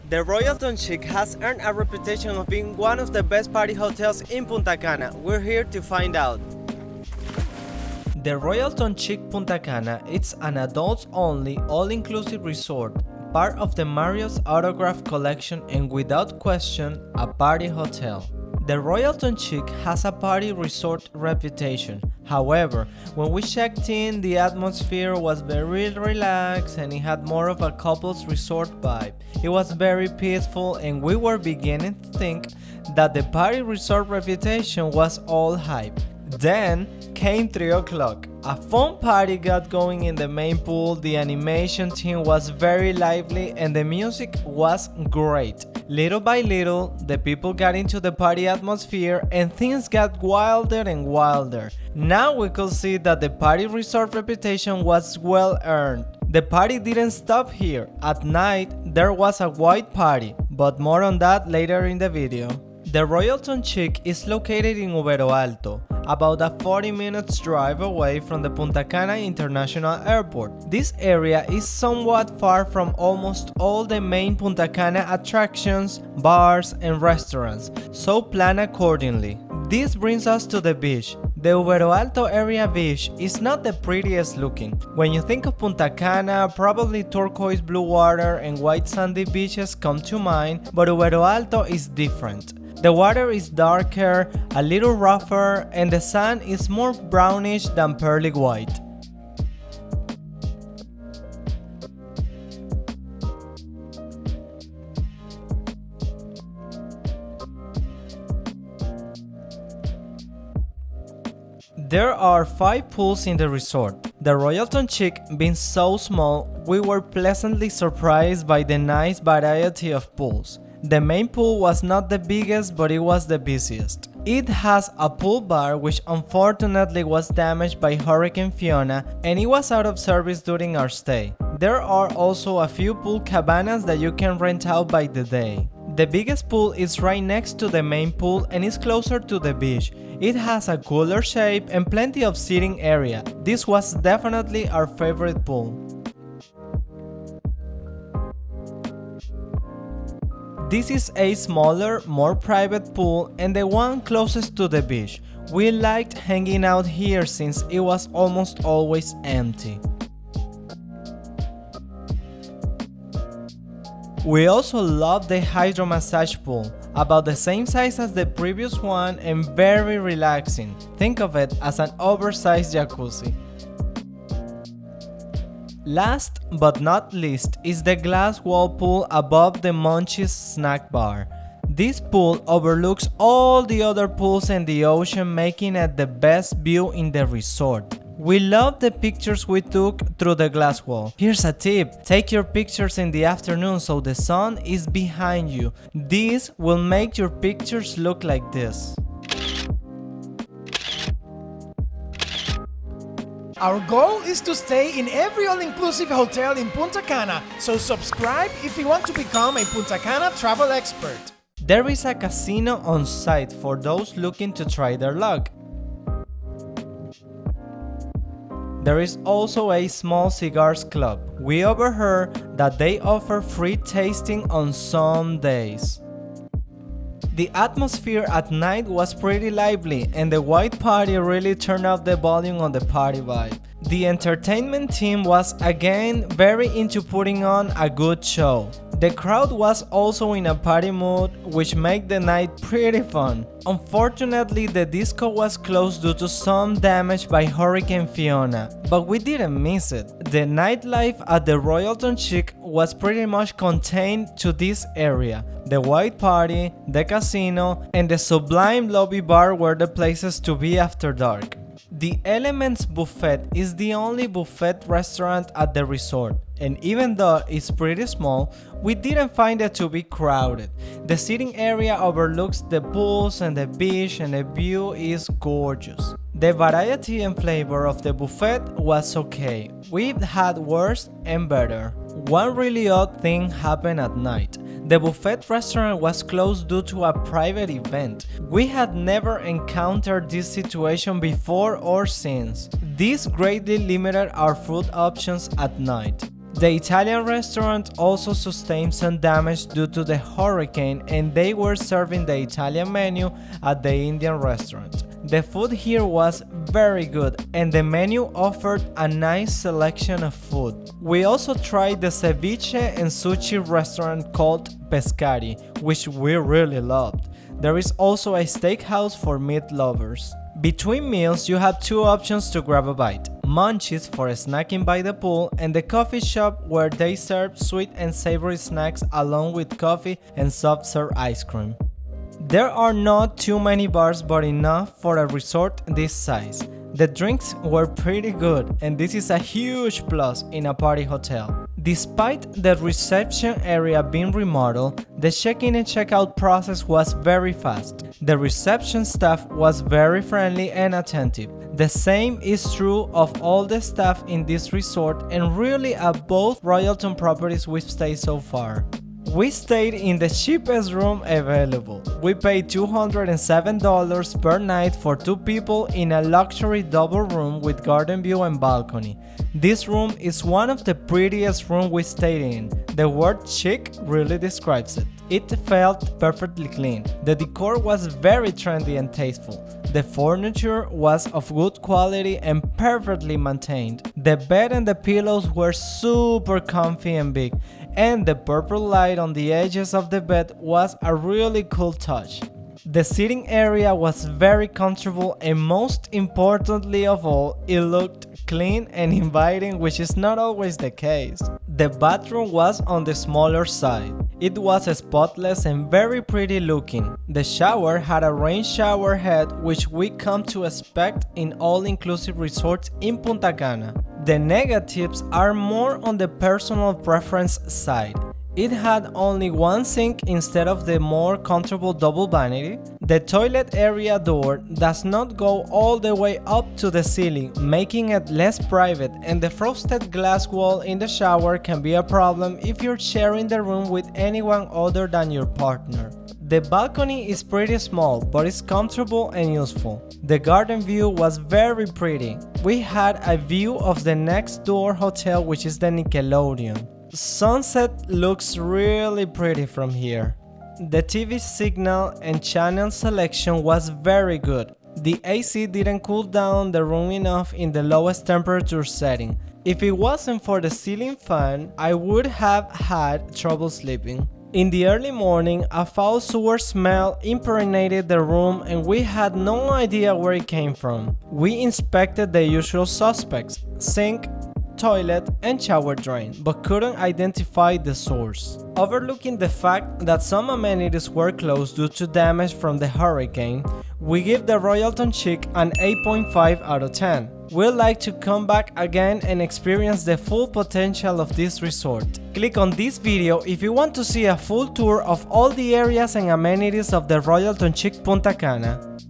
The Royalton Chic has earned a reputation of being one of the best party hotels in Punta Cana. We're here to find out. The Royalton Chic Punta Cana is an adults-only, all-inclusive resort, part of the Marriott's Autograph Collection and without question, a party hotel. The Royalton Chic has a party resort reputation. However, when we checked in, the atmosphere was very relaxed and it had more of a couple's resort vibe. It was very peaceful and we were beginning to think that the party resort reputation was all hype. Then came 3 o'clock. A fun party got going in the main pool, the animation team was very lively and the music was great. Little by little, the people got into the party atmosphere and things got wilder and wilder. Now we could see that the party resort reputation was well earned. The party didn't stop here. At night, there was a white party, but more on that later in the video. The Royalton Chic is located in Royalton, about a 40 minutes drive away from the Punta Cana International Airport. This area is somewhat far from almost all the main Punta Cana attractions, bars, and restaurants, so plan accordingly. This brings us to the beach. The Royalton area beach is not the prettiest looking. When you think of Punta Cana, probably turquoise blue water and white sandy beaches come to mind, but Royalton is different. The water is darker, a little rougher, and the sand is more brownish than pearly white. There are 5 pools in the resort. The Royalton Chic being so small, we were pleasantly surprised by the nice variety of pools. The main pool was not the biggest, but it was the busiest. It has a pool bar which unfortunately was damaged by Hurricane Fiona and it was out of service during our stay. There are also a few pool cabanas that you can rent out by the day. The biggest pool is right next to the main pool and is closer to the beach. It has a cooler shape and plenty of seating area. This was definitely our favorite pool. This is a smaller, more private pool and the one closest to the beach. We liked hanging out here since it was almost always empty. We also love the hydro massage pool, about the same size as the previous one and very relaxing. Think of it as an oversized jacuzzi. Last but not least is the glass wall pool above the Munchies snack bar. This pool overlooks all the other pools and the ocean, making it the best view in the resort. We love the pictures we took through the glass wall. Here's a tip: take your pictures in the afternoon so the sun is behind you. This will make your pictures look like this. Our goal is to stay in every all-inclusive hotel in Punta Cana, so subscribe if you want to become a Punta Cana travel expert. There is a casino on site for those looking to try their luck. There is also a small cigars club. We overheard that they offer free tasting on some days. The atmosphere at night was pretty lively and the white party really turned up the volume on the party vibe. The entertainment team was again very into putting on a good show. The crowd was also in a party mood, which made the night pretty fun. Unfortunately, the disco was closed due to some damage by Hurricane Fiona, but we didn't miss it. The nightlife at the Royalton Chic was pretty much contained to this area. The white party, the casino, and the Sublime lobby bar were the places to be after dark. The Elements Buffet is the only buffet restaurant at the resort, and even though it's pretty small, we didn't find it to be crowded. The seating area overlooks the pools and the beach and the view is gorgeous. The variety and flavor of the buffet was okay. We've had worse and better. One really odd thing happened at night. The buffet restaurant was closed due to a private event. We had never encountered this situation before or since. This greatly limited our food options at night. The Italian restaurant also sustained some damage due to the hurricane, and they were serving the Italian menu at the Indian restaurant. The food here was very good, and the menu offered a nice selection of food. We also tried the ceviche and sushi restaurant called Pescari, which we really loved. There is also a steakhouse for meat lovers. Between meals, you have two options to grab a bite: Munchies for snacking by the pool, and the coffee shop where they serve sweet and savory snacks along with coffee and soft serve ice cream. There are not too many bars, but enough for a resort this size. The drinks were pretty good, and this is a huge plus in a party hotel. Despite the reception area being remodeled, the check-in and check-out process was very fast. The reception staff was very friendly and attentive. The same is true of all the staff in this resort and really at both Royalton properties we've stayed so far. We stayed in the cheapest room available. We paid $207 per night for 2 people in a luxury double room with garden view and balcony. This room is one of the prettiest rooms we stayed in. The word chic really describes it. It felt perfectly clean. The decor was very trendy and tasteful. The furniture was of good quality and perfectly maintained. The bed and the pillows were super comfy and big, and the purple light on the edges of the bed was a really cool touch. The seating area was very comfortable, and most importantly of all, it looked clean and inviting, which is not always the case. The bathroom was on the smaller side. It was spotless and very pretty looking. The shower had a rain shower head, which we come to expect in all-inclusive resorts in Punta Cana. The negatives are more on the personal preference side. It had only one sink instead of the more comfortable double vanity. The toilet area door does not go all the way up to the ceiling, making it less private, and the frosted glass wall in the shower can be a problem if you're sharing the room with anyone other than your partner. The balcony is pretty small, but it's comfortable and useful. The garden view was very pretty. We had a view of the next door hotel, which is the Nickelodeon. Sunset looks really pretty from here. The TV signal and channel selection was very good. The AC didn't cool down the room enough in the lowest temperature setting. If it wasn't for the ceiling fan, I would have had trouble sleeping. In the early morning, a foul sewer smell impregnated the room and we had no idea where it came from. We inspected the usual suspects: sink, toilet, and shower drain, but couldn't identify the source. Overlooking the fact that some amenities were closed due to damage from the hurricane, we give the Royalton Chic an 8.5 out of 10. We'd like to come back again and experience the full potential of this resort. Click on this video if you want to see a full tour of all the areas and amenities of the Royalton Chic Punta Cana.